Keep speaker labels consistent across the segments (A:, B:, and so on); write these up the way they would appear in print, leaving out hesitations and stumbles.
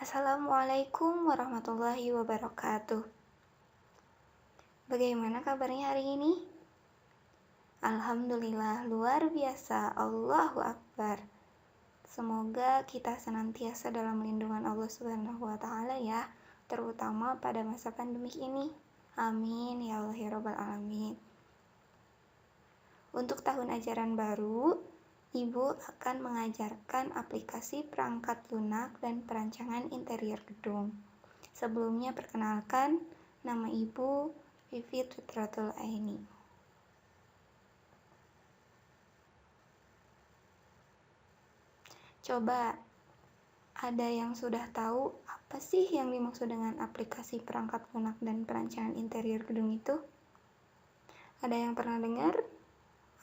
A: Assalamualaikum warahmatullahi wabarakatuh. Bagaimana kabarnya hari ini? Alhamdulillah, luar biasa. Allahu Akbar. Semoga kita senantiasa dalam lindungan Allah Subhanahu wa Ta'ala ya, terutama pada masa pandemi ini. Amin ya Allah ya Rabbal Alamin. Untuk tahun ajaran baru, Ibu akan mengajarkan aplikasi perangkat lunak dan perancangan interior gedung. Sebelumnya perkenalkan, nama Ibu Vivi Fitratul Aini. Coba, ada yang sudah tahu apa sih yang dimaksud dengan aplikasi perangkat lunak dan perancangan interior gedung itu? Ada yang pernah dengar?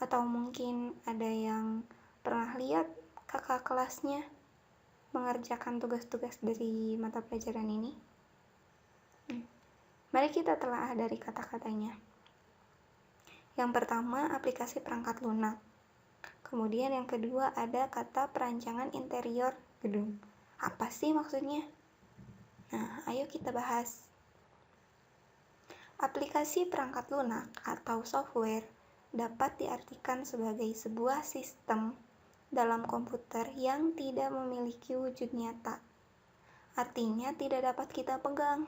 A: Atau mungkin ada yang pernah lihat kakak kelasnya mengerjakan tugas-tugas dari mata pelajaran ini? Mari kita telah dari kata-katanya. Yang pertama, aplikasi perangkat lunak. Kemudian yang kedua ada kata perancangan interior gedung. Apa sih maksudnya? Nah, ayo kita bahas. Aplikasi perangkat lunak atau software dapat diartikan sebagai sebuah sistem dalam komputer yang tidak memiliki wujud nyata. Artinya tidak dapat kita pegang,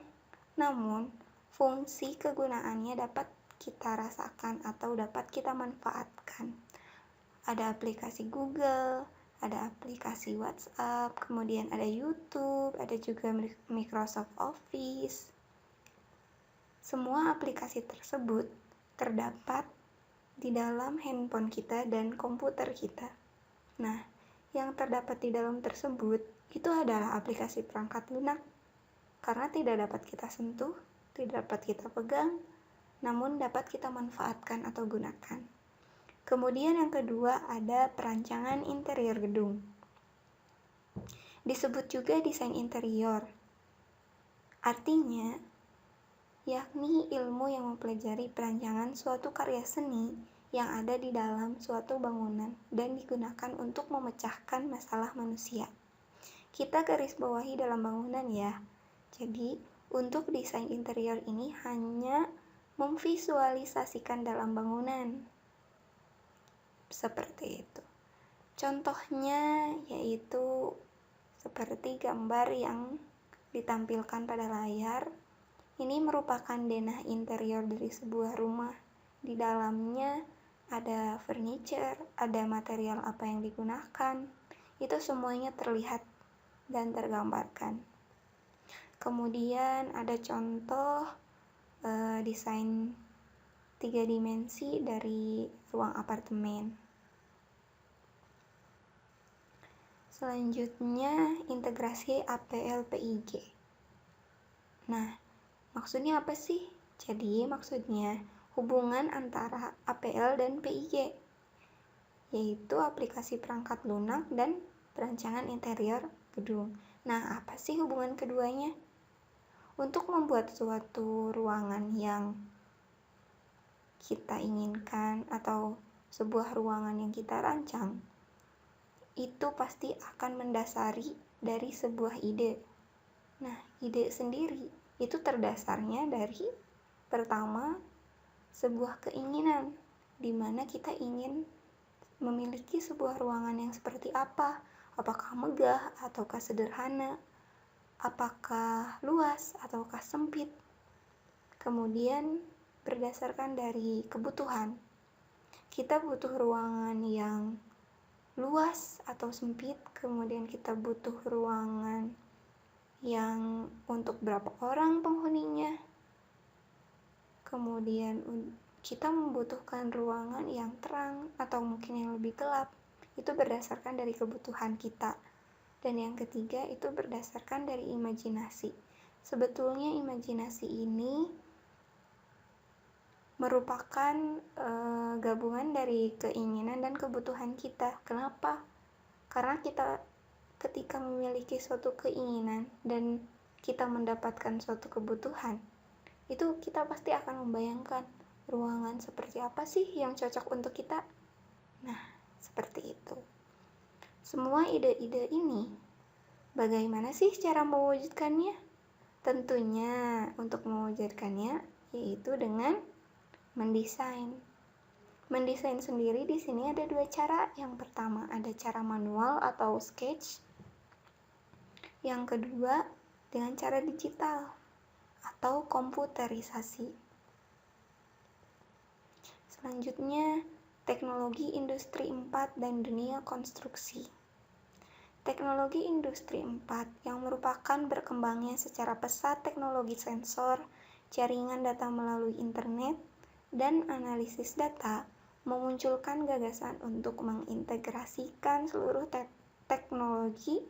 A: namun fungsi kegunaannya dapat kita rasakan atau dapat kita manfaatkan. Ada aplikasi Google, ada aplikasi WhatsApp, kemudian ada YouTube, ada juga Microsoft Office. Semua aplikasi tersebut terdapat di dalam handphone kita dan komputer kita. Nah, yang terdapat di dalam tersebut itu adalah aplikasi perangkat lunak karena tidak dapat kita sentuh, tidak dapat kita pegang, namun dapat kita manfaatkan atau gunakan. Kemudian yang kedua ada perancangan interior gedung. Disebut juga desain interior. Artinya, yakni ilmu yang mempelajari perancangan suatu karya seni yang ada di dalam suatu bangunan dan digunakan untuk memecahkan masalah manusia. Kita garis bawahi dalam bangunan ya. Jadi, untuk desain interior ini hanya memvisualisasikan dalam bangunan. Seperti itu. Contohnya yaitu seperti gambar yang ditampilkan pada layar. Ini merupakan denah interior dari sebuah rumah. Di dalamnya ada furniture, ada material apa yang digunakan. Itu semuanya terlihat dan tergambarkan. Kemudian ada contoh desain 3 dimensi dari ruang apartemen. Selanjutnya, integrasi APL-PIG. Nah, maksudnya apa sih? Jadi, maksudnya hubungan antara APL dan PIG, yaitu aplikasi perangkat lunak dan perancangan interior gedung. Nah, apa sih hubungan keduanya? Untuk membuat suatu ruangan yang kita inginkan atau sebuah ruangan yang kita rancang, itu pasti akan mendasari dari sebuah ide. Nah, ide sendiri itu terdasarnya dari pertama sebuah keinginan, di mana kita ingin memiliki sebuah ruangan yang seperti apa, apakah megah ataukah sederhana, apakah luas ataukah sempit. Kemudian berdasarkan dari kebutuhan, kita butuh ruangan yang luas atau sempit, kemudian kita butuh ruangan yang untuk berapa orang penghuninya, kemudian kita membutuhkan ruangan yang terang atau mungkin yang lebih gelap. Itu berdasarkan dari kebutuhan kita. Dan yang ketiga itu berdasarkan dari imajinasi. Sebetulnya imajinasi ini merupakan gabungan dari keinginan dan kebutuhan kita. Kenapa? Karena kita ketika memiliki suatu keinginan dan kita mendapatkan suatu kebutuhan, itu kita pasti akan membayangkan ruangan seperti apa sih yang cocok untuk kita. Nah, seperti itu. Semua ide-ide ini Bagaimana sih cara mewujudkannya? Tentunya untuk mewujudkannya yaitu dengan mendesain. Mendesain sendiri di sini ada dua cara. Yang pertama ada cara manual atau sketch. Yang kedua dengan cara digital atau komputerisasi. Selanjutnya, teknologi industri 4 dan dunia konstruksi. Teknologi industri 4 yang merupakan berkembangnya secara pesat teknologi sensor, jaringan data melalui internet, dan analisis data memunculkan gagasan untuk mengintegrasikan seluruh teknologi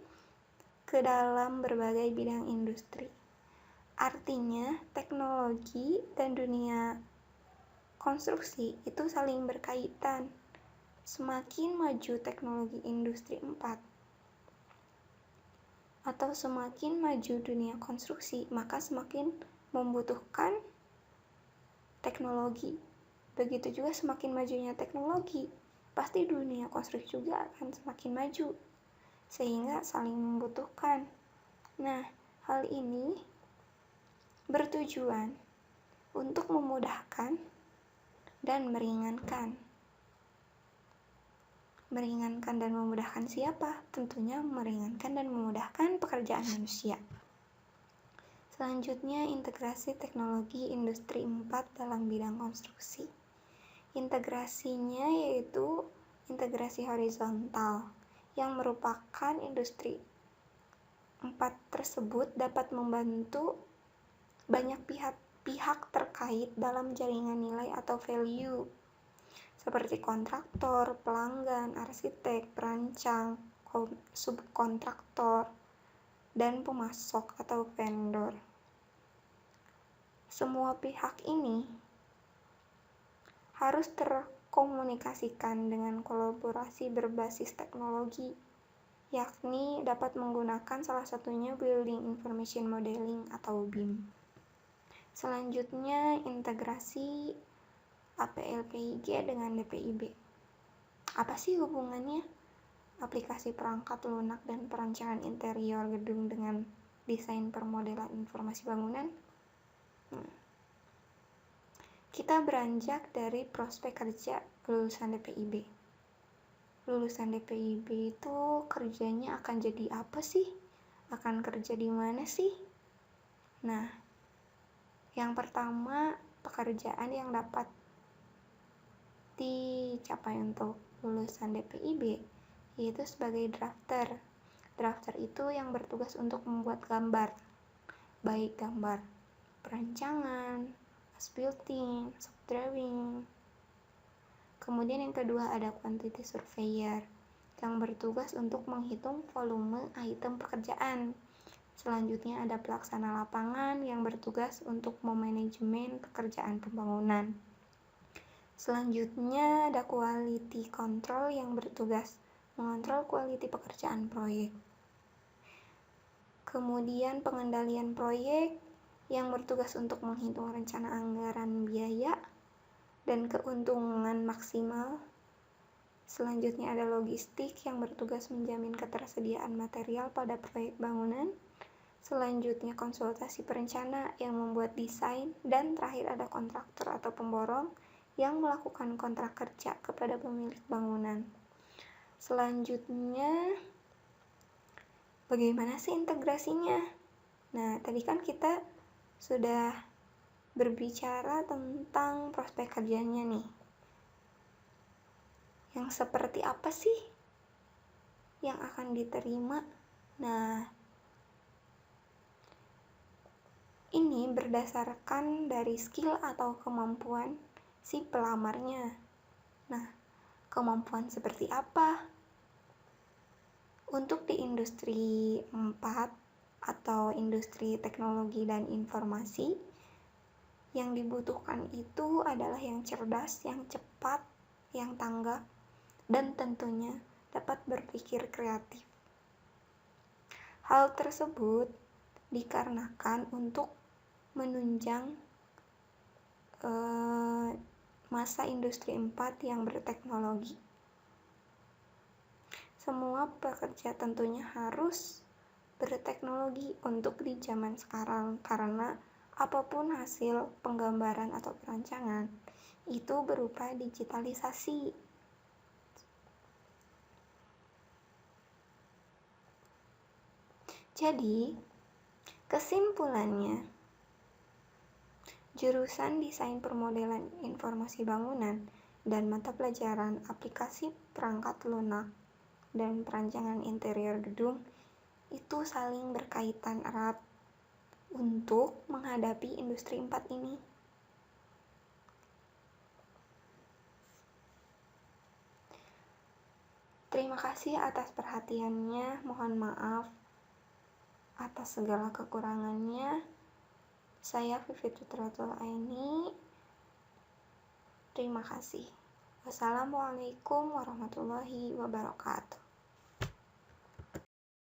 A: ke dalam berbagai bidang industri. Artinya, teknologi dan dunia konstruksi itu saling berkaitan. Semakin maju teknologi industri 4 atau semakin maju dunia konstruksi, maka semakin membutuhkan teknologi. Begitu juga semakin majunya teknologi, pasti dunia konstruksi juga akan semakin maju, sehingga saling membutuhkan. Nah, hal ini bertujuan untuk memudahkan dan meringankan. Meringankan dan memudahkan siapa? Tentunya meringankan dan memudahkan pekerjaan manusia. Selanjutnya, integrasi teknologi industri 4 dalam bidang konstruksi. Integrasinya yaitu integrasi horizontal, yang merupakan industri 4 tersebut dapat membantu banyak pihak terkait dalam jaringan nilai atau value, seperti kontraktor, pelanggan, arsitek, perancang, subkontraktor, dan pemasok atau vendor. Semua pihak ini harus terkomunikasikan dengan kolaborasi berbasis teknologi, yakni dapat menggunakan salah satunya Building Information Modeling atau BIM. Selanjutnya, integrasi APLPIG dengan DPIB. Apa sih hubungannya aplikasi perangkat lunak dan perancangan interior gedung dengan desain permodelan informasi bangunan? Kita beranjak dari prospek kerja lulusan DPIB. Lulusan DPIB itu kerjanya akan jadi apa sih? Akan kerja di mana sih? Nah, yang pertama, pekerjaan yang dapat dicapai untuk lulusan DPIB yaitu sebagai drafter. Drafter itu yang bertugas untuk membuat gambar, baik gambar perancangan, as-building, sub-drawing. Kemudian yang kedua ada quantity surveyor yang bertugas untuk menghitung volume item pekerjaan. Selanjutnya ada pelaksana lapangan yang bertugas untuk memanajemen pekerjaan pembangunan. Selanjutnya ada quality control yang bertugas mengontrol quality pekerjaan proyek. Kemudian pengendalian proyek yang bertugas untuk menghitung rencana anggaran biaya dan keuntungan maksimal. Selanjutnya ada logistik yang bertugas menjamin ketersediaan material pada proyek bangunan. Selanjutnya konsultasi perencana yang membuat desain, dan terakhir ada kontraktor atau pemborong yang melakukan kontrak kerja kepada pemilik bangunan. Selanjutnya, bagaimana sih integrasinya? Nah, tadi kan kita sudah berbicara tentang prospek kerjanya nih. Yang seperti apa sih yang akan diterima? Nah, ini berdasarkan dari skill atau kemampuan si pelamarnya. Nah, kemampuan seperti apa? Untuk di industri 4 atau industri teknologi dan informasi, yang dibutuhkan itu adalah yang cerdas, yang cepat, yang tanggap, dan tentunya dapat berpikir kreatif. Hal tersebut dikarenakan untuk menunjang masa industri 4 yang berteknologi. Semua pekerja tentunya harus berteknologi untuk di zaman sekarang, karena apapun hasil penggambaran atau perancangan itu berupa digitalisasi. Jadi, kesimpulannya, jurusan Desain Permodelan Informasi Bangunan dan mata pelajaran Aplikasi Perangkat Lunak dan Perancangan Interior Gedung itu saling berkaitan erat untuk menghadapi industri 4 ini. Terima kasih atas perhatiannya. Mohon maaf atas segala kekurangannya. Saya Vivi Fitratul Aini. Terima kasih. Wassalamualaikum warahmatullahi wabarakatuh.